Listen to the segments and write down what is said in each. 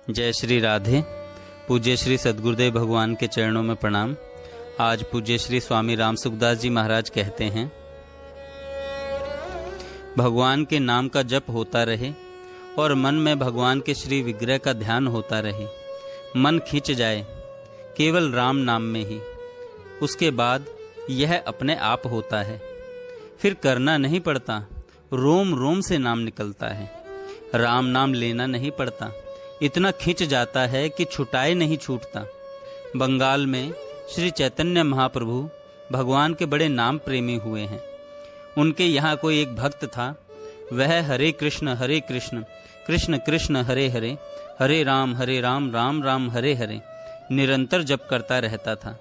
जय श्री राधे। पूज्य श्री सद्गुरुदेव भगवान के चरणों में प्रणाम। आज पूज्य श्री स्वामी राम सुखदास जी महाराज कहते हैं, भगवान के नाम का जप होता रहे और मन में भगवान के श्री विग्रह का ध्यान होता रहे। मन खिंच जाए केवल राम नाम में ही, उसके बाद यह अपने आप होता है। फिर करना नहीं पड़ता, रोम रोम से नाम निकलता है। राम नाम लेना नहीं पड़ता, इतना खिंच जाता है कि छुटाए नहीं छूटता। बंगाल में श्री चैतन्य महाप्रभु भगवान के बड़े नाम प्रेमी हुए हैं। उनके यहाँ कोई एक भक्त था, वह हरे कृष्ण कृष्ण कृष्ण हरे हरे, हरे राम राम राम हरे हरे निरंतर जप करता रहता था।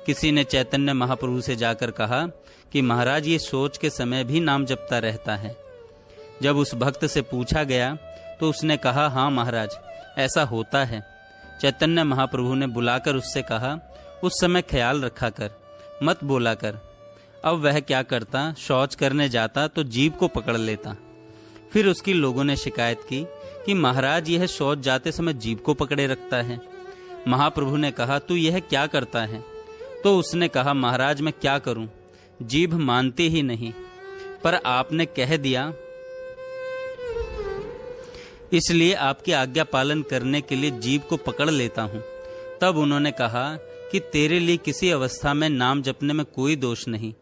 किसी ने चैतन्य महाप्रभु से जाकर कहा कि महाराज ये सोच के समय भी नाम जपता रहता है। जब उस भक्त से पूछा गया तो उसने कहा, हाँ महाराज ऐसा होता है। चैतन्य महाप्रभु ने बुलाकर उससे कहा, उस समय ख्याल रखा कर, मत बोला कर। अब वह क्या करता, शौच करने जाता तो जीभ को पकड़ लेता। फिर उसकी लोगों ने शिकायत की कि महाराज यह शौच जाते समय जीभ को पकड़े रखता है। महाप्रभु ने कहा, तू यह क्या करता है? तो उसने कहा, महाराज मैं क्या करूं, जीभ मानती ही नहीं, पर आपने कह दिया इसलिए आपकी आज्ञा पालन करने के लिए जीभ को पकड़ लेता हूं। तब उन्होंने कहा कि तेरे लिए किसी अवस्था में नाम जपने में कोई दोष नहीं,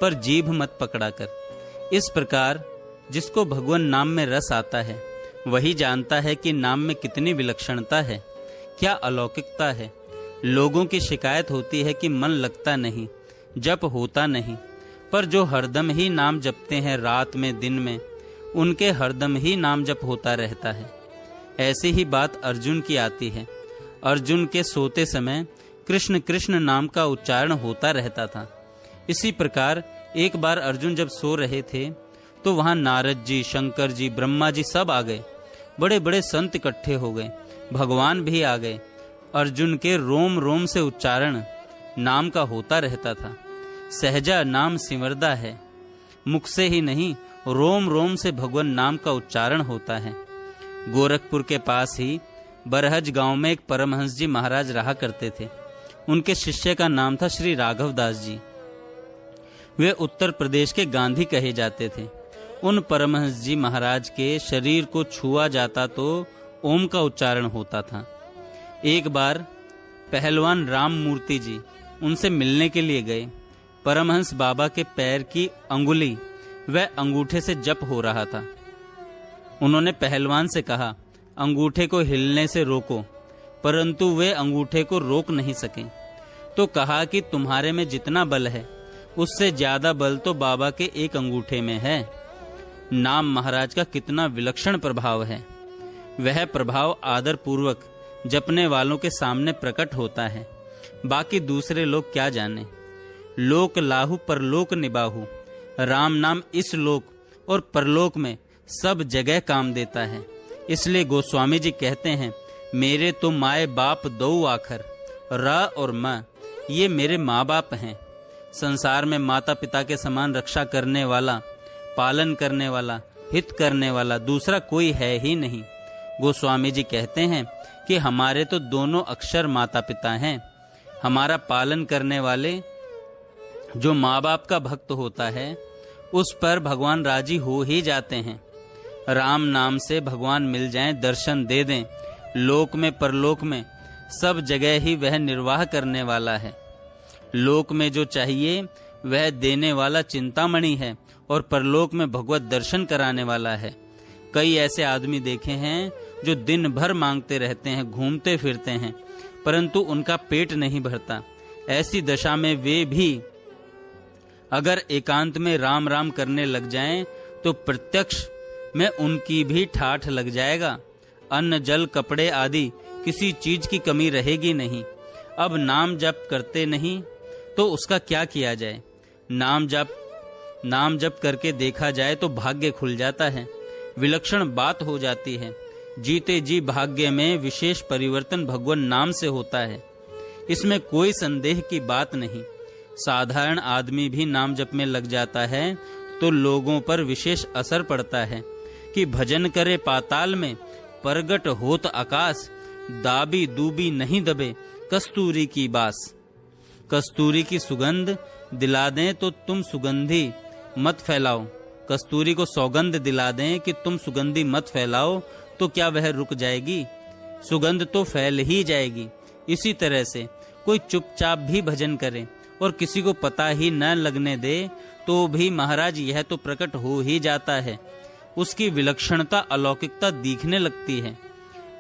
पर जीभ मत पकड़ा कर। इस प्रकार जिसको भगवान नाम में रस आता है वही जानता है कि नाम में कितनी विलक्षणता है, क्या अलौकिकता है। लोगों की शिकायत होती है कि मन लगता नहीं, जप होता नहीं, पर जो हरदम ही नाम जपते हैं रात में दिन में, उनके हरदम ही नाम जप होता रहता है। ऐसी ही बात अर्जुन की आती है। अर्जुन के सोते समय कृष्ण कृष्ण नाम का उच्चारण होता रहता था। इसी प्रकार एक बार अर्जुन जब सो रहे थे तो वहां नारद जी, शंकर जी, ब्रह्मा जी सब आ गए। बड़े बड़े संत इकट्ठे हो गए, भगवान भी आ गए। अर्जुन के रोम रोम से उच्चारण नाम का होता रहता था। सहजा नाम सिमरदा है, मुख से ही नहीं रोम रोम से भगवान नाम का उच्चारण होता है। गोरखपुर के पास ही बरहज गांव में एक परमहंस जी महाराज रहा करते थे। उनके शिष्य का नाम था श्री राघव दास जी। वे उत्तर प्रदेश के गांधी कहे जाते थे। उन परमहंस जी महाराज के शरीर को छुआ जाता तो ओम का उच्चारण होता था। एक बार पहलवान राम मूर्ति जी उनसे मिलने के लिए गए। परमहंस बाबा के पैर की अंगुली व अंगूठे से जप हो रहा था। उन्होंने पहलवान से कहा, अंगूठे को हिलने से रोको, परंतु वे अंगूठे को रोक नहीं सके। तो कहा कि तुम्हारे में जितना बल है उससे ज्यादा बल तो बाबा के एक अंगूठे में है। नाम महाराज का कितना विलक्षण प्रभाव है। वह प्रभाव आदर पूर्वक जपने वालों के सामने प्रकट होता है। बाकी दूसरे लोग क्या जाने। लोक लाहु परलोक निबाहु, राम नाम इस लोक और परलोक में सब जगह काम देता है। इसलिए गोस्वामी जी कहते हैं, मेरे तो माए बाप दो आखर, र और म ये मेरे माँ बाप हैं। संसार में माता पिता के समान रक्षा करने वाला, पालन करने वाला, हित करने वाला दूसरा कोई है ही नहीं। गोस्वामी जी कहते हैं कि हमारे तो दोनों अक्षर माता पिता हैं। हमारा पालन करने वाले जो माँ बाप का भक्त होता है उस पर भगवान राजी हो ही जाते हैं। राम नाम से भगवान मिल जाएं, दर्शन दे दें, लोक में परलोक में सब जगह ही वह निर्वाह करने वाला है। लोक में जो चाहिए वह देने वाला चिंतामणि है और परलोक में भगवत दर्शन कराने वाला है। कई ऐसे आदमी देखे हैं जो दिन भर मांगते रहते हैं, घूमते फिरते हैं, परंतु उनका पेट नहीं भरता। ऐसी दशा में वे भी अगर एकांत में राम राम करने लग जाएं तो प्रत्यक्ष में उनकी भी ठाठ लग जाएगा। अन्न जल कपड़े आदि किसी चीज की कमी रहेगी नहीं। अब नाम जप करते नहीं तो उसका क्या किया जाए। नाम जप करके देखा जाए तो भाग्य खुल जाता है, विलक्षण बात हो जाती है। जीते जी भाग्य में विशेष परिवर्तन भगवान नाम से होता है, इसमें कोई संदेह की बात नहीं। साधारण आदमी भी नाम जप में लग जाता है तो लोगों पर विशेष असर पड़ता है कि भजन करे पाताल में, प्रगट होत आकाश, दाबी दूबी नहीं दबे कस्तूरी की बास। कस्तूरी की सुगंध दिला दें तो तुम सुगंधी मत फैलाओ, कस्तूरी को सौगंध दिला दें कि तुम सुगंधी मत फैलाओ, तो क्या वह रुक जाएगी? सुगंध तो फैल ही जाएगी। इसी तरह से कोई चुपचाप भी भजन करे और किसी को पता ही न लगने दे तो भी महाराज यह तो प्रकट हो ही जाता है, उसकी विलक्षणता अलौकिकता दिखने लगती है,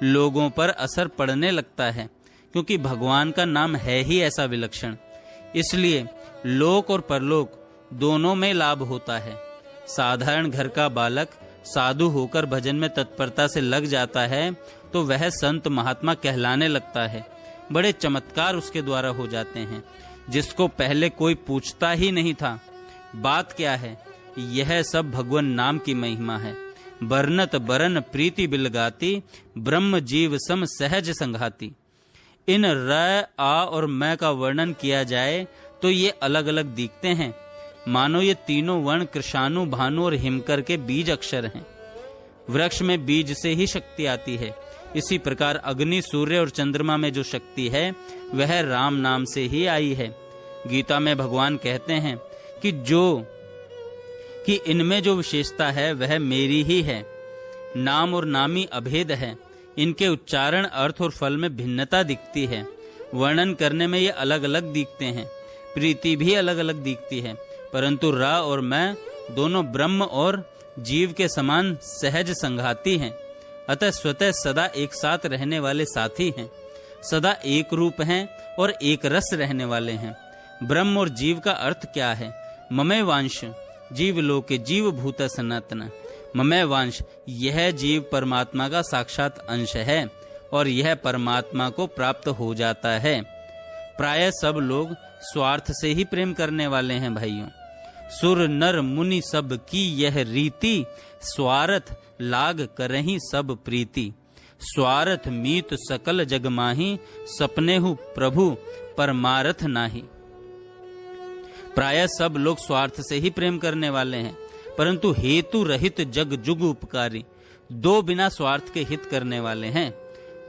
लोगों पर असर पड़ने लगता है, क्योंकि भगवान का नाम है ही ऐसा विलक्षण। इसलिए लोक और परलोक दोनों में लाभ होता है। साधारण घर का बालक साधु होकर भजन में तत्परता से लग जाता है तो वह संत महात्मा कहलाने लगता है। बड़े चमत्कार उसके द्वारा हो जाते हैं, जिसको पहले कोई पूछता ही नहीं था। बात क्या है? यह सब भगवान नाम की महिमा है। बरनत बरन प्रीति बिलगाती, ब्रह्म जीव सम सहज संघाती। इन र, आ और मैं का वर्णन किया जाए तो ये अलग अलग दिखते हैं, मानो ये तीनों वर्ण कृषाणु, भानु और हिमकर के बीज अक्षर हैं। वृक्ष में बीज से ही शक्ति आती है, इसी प्रकार अग्नि, सूर्य और चंद्रमा में जो शक्ति है वह राम नाम से ही आई है। गीता में भगवान कहते हैं कि इनमें जो विशेषता है वह मेरी ही है। नाम और नामी अभेद है, इनके उच्चारण, अर्थ और फल में भिन्नता दिखती है। वर्णन करने में ये अलग अलग दिखते हैं, प्रीति भी अलग अलग दिखती है, परंतु रा और मैं दोनों ब्रह्म और जीव के समान सहज संघाती हैं। अतः स्वतः सदा एक साथ रहने वाले साथी हैं, सदा एक रूप हैं और एक रस रहने वाले हैं। ब्रह्म और जीव का अर्थ क्या है? ममे वांश जीव लोके जीव भूत सनातन। ममे वांश, यह जीव परमात्मा का साक्षात अंश है और यह परमात्मा को प्राप्त हो जाता है। प्राय सब लोग स्वार्थ से ही प्रेम करने वाले हैं भाइयों। सुर नर मुनि सब की यह रीति, स्वार्थ लाग करहि सब प्रीति। स्वार्थ मीत सकल जग माही, सपनेहु प्रभु परमारथ नाही। प्राय सब लोग स्वार्थ से ही प्रेम करने वाले हैं, परंतु हेतु रहित जग जुग उपकारी। दो बिना स्वार्थ के हित करने वाले हैं।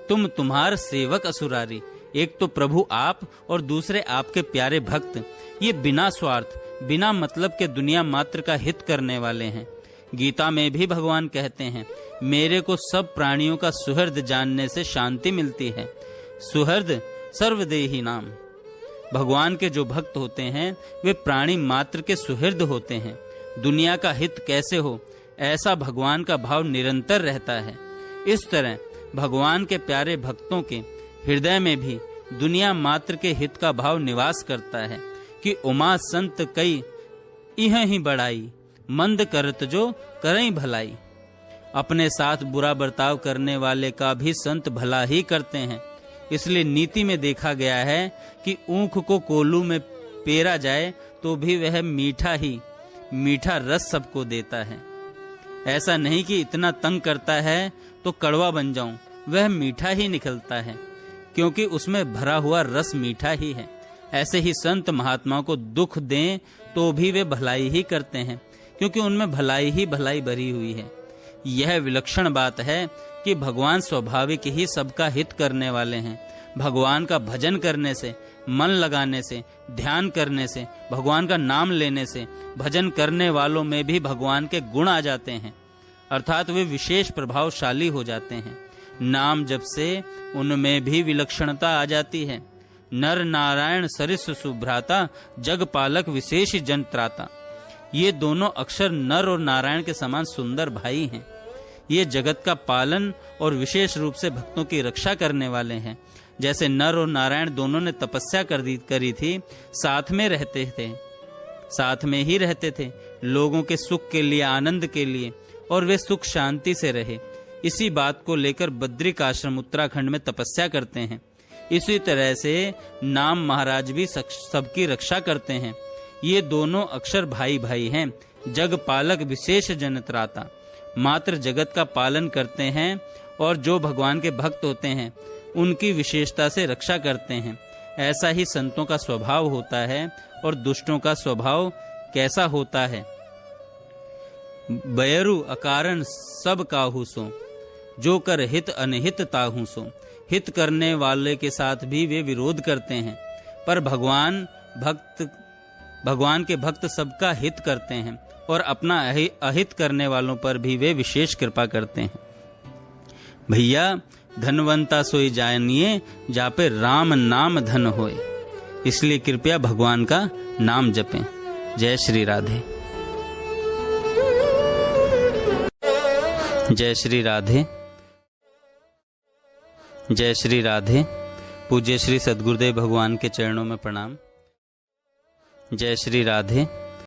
तुम तुम्हार सेवक असुरारी, एक तो प्रभु आप और दूसरे आपके प्यारे भक्त, ये बिना स्वार्थ बिना मतलब के दुनिया मात्र का हित करने वाले हैं। गीता में भी भगवान कहते हैं, मेरे को सब प्राणियों का सुहृद जानने से शांति मिलती है। सुहृद सर्वदेही नाम। भगवान के जो भक्त होते हैं वे प्राणी मात्र के सुहृद होते हैं। दुनिया का हित कैसे हो, ऐसा भगवान का भाव निरंतर रहता है। इस तरह भगवान के प्यारे भक्तों के हृदय में भी दुनिया मात्र के हित का भाव निवास करता है कि उमा संत कई इह ही बढ़ाई, मंद करत जो करई भलाई। अपने साथ बुरा बर्ताव करने वाले का भी संत भला ही करते हैं। इसलिए नीति में देखा गया है कि ऊख को कोल्हू में पेरा जाए तो भी वह मीठा रस सबको देता है। ऐसा नहीं कि इतना तंग करता है तो कड़वा बन जाऊं, वह मीठा ही निकलता है, क्योंकि उसमें भरा हुआ रस मीठा ही है। ऐसे ही संत महात्माओं को दुख दें तो भी वे भलाई ही करते हैं, क्योंकि उनमें भलाई ही भलाई भरी हुई है। यह विलक्षण बात है कि भगवान स्वाभाविक ही सबका हित करने वाले हैं। भगवान का भजन करने से, मन लगाने से, ध्यान करने से, भगवान का नाम लेने से भजन करने वालों में भी भगवान के गुण आ जाते हैं, अर्थात वे विशेष प्रभावशाली हो जाते हैं। नाम जप से उनमें भी विलक्षणता आ जाती है। नर नारायण सरिस सुभ्राता, जग पालक विशेष जन त्राता। ये दोनों अक्षर नर और नारायण के समान सुंदर भाई हैं। ये जगत का पालन और विशेष रूप से भक्तों की रक्षा करने वाले हैं। जैसे नर और नारायण दोनों ने तपस्या करी थी, साथ में ही रहते थे, लोगों के सुख के लिए, आनंद के लिए, और वे सुख शांति से रहे। इसी बात को लेकर बद्रिक आश्रम उत्तराखंड में तपस्या करते हैं। इसी तरह से नाम महाराज भी सबकी रक्षा करते हैं। ये दोनों अक्षर भाई भाई हैं। जग पालक विशेष जन त्राता, मात्र जगत का पालन करते हैं, और जो भगवान के भक्त होते हैं उनकी विशेषता से रक्षा करते हैं। ऐसा ही संतों का स्वभाव होता है। और दुष्टों का स्वभाव कैसा होता है? बयरु अकारण सब काहू सो, जो कर हित अनहित ताहू सो। हित करने वाले के साथ भी वे विरोध करते हैं, पर भगवान के भक्त सबका हित करते हैं और अपना अहित करने वालों पर भी वे विशेष कृपा करते हैं। भैया धनवंता सोई जानिए, जापे राम नाम धन होए। इसलिए कृपया भगवान का नाम जपें। जय श्री राधे। जय श्री राधे। जय श्री राधे। पूज्य श्री सद्गुरुदेव भगवान के चरणों में प्रणाम। जय श्री राधे।